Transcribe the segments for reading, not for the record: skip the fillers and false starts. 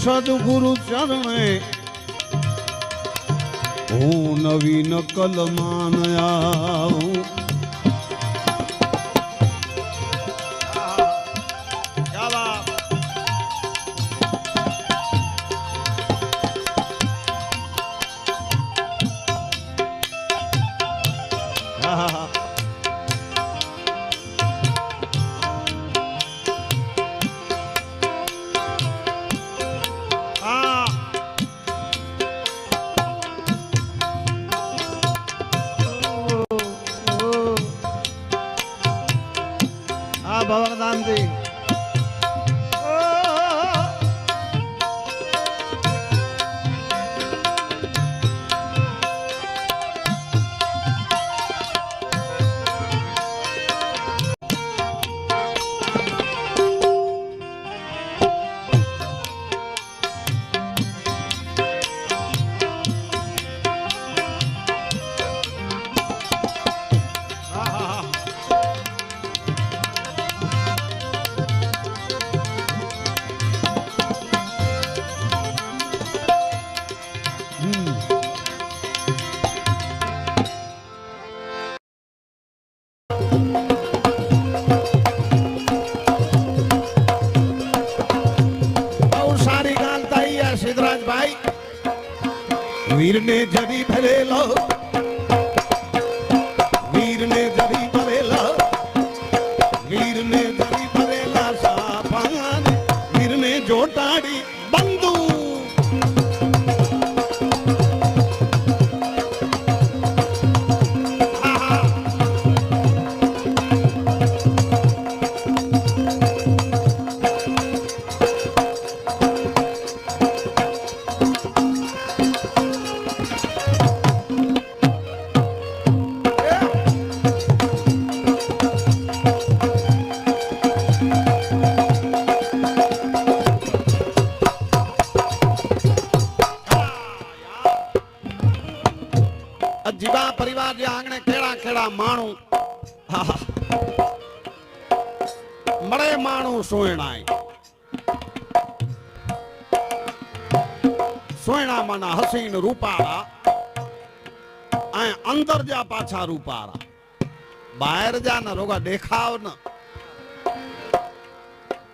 સદગુરુ ચરણે હું નવી નકલ માન આવું ભવરદાનજી वीर ने जरी भरेला वीर ने जरी भरेला वीर ने जरी भरेला सापान वीर ने जोटाड़ी बंदू जीवा परिवार जे आंगणे केड़ा केड़ा मानू मरे मानू सोयणाई सोयणा माना हसीन रूपारा अंदर जा पाछा रूपारा बाहर जा न रोगा देखाव न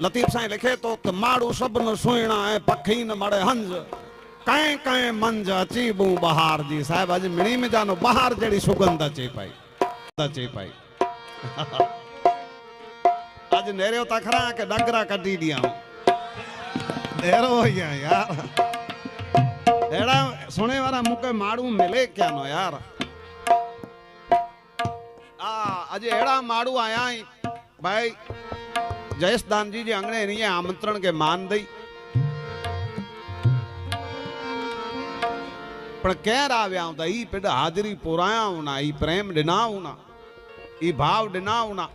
लतीफ साईं लिखे तो माड़ू सब न सोयणा है पखी न मरे हंज कहीं कहीं मंज अची बू बहार जी साहब अज मिणी में जानो बहार जड़ी सुगंध अचे पाई अज नेरे तखरा के डगरा कटी दिया नेरो या यार एड़ा सुने वाला मुके माड़ू मिले क्या नो यार अज एड़ा माड़ू आया भाई जयसदान जी अंगणे नहीं आमंत्रण के मान दई पण केर आव्या हुंदा ई पिड हाजरी पुराया हुना ई प्रेम डिना हुना ई भाव डिना हुना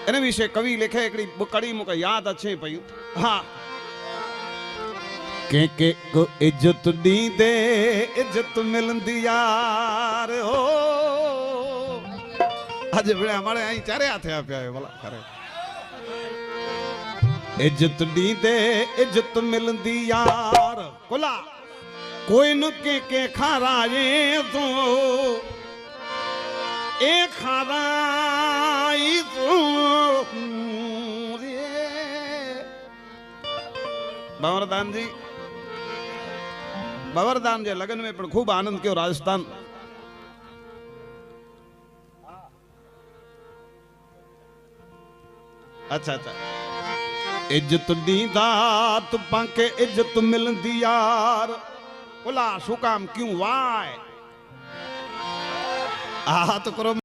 इन विषय कवि लिखे एकड़ी कड़ी मुके याद अचे पई हां के को इज्जत दी दे इज्जत मिलंदी यार हो आज बड़े हमारे आई चारे हाथे आ पिया भला करे इज्जत दी दे इज्जत मिलंदी यार कोला कोई न के खाराए तो ए खाराई तो बाबरदान जी लगन में पण खूब आनंद कियो राजस्थान अच्छा अच्छा इज्जत दीदा तू पाके इज्जत मिलंदी यार बोला शू काम क्यों वाय तो करो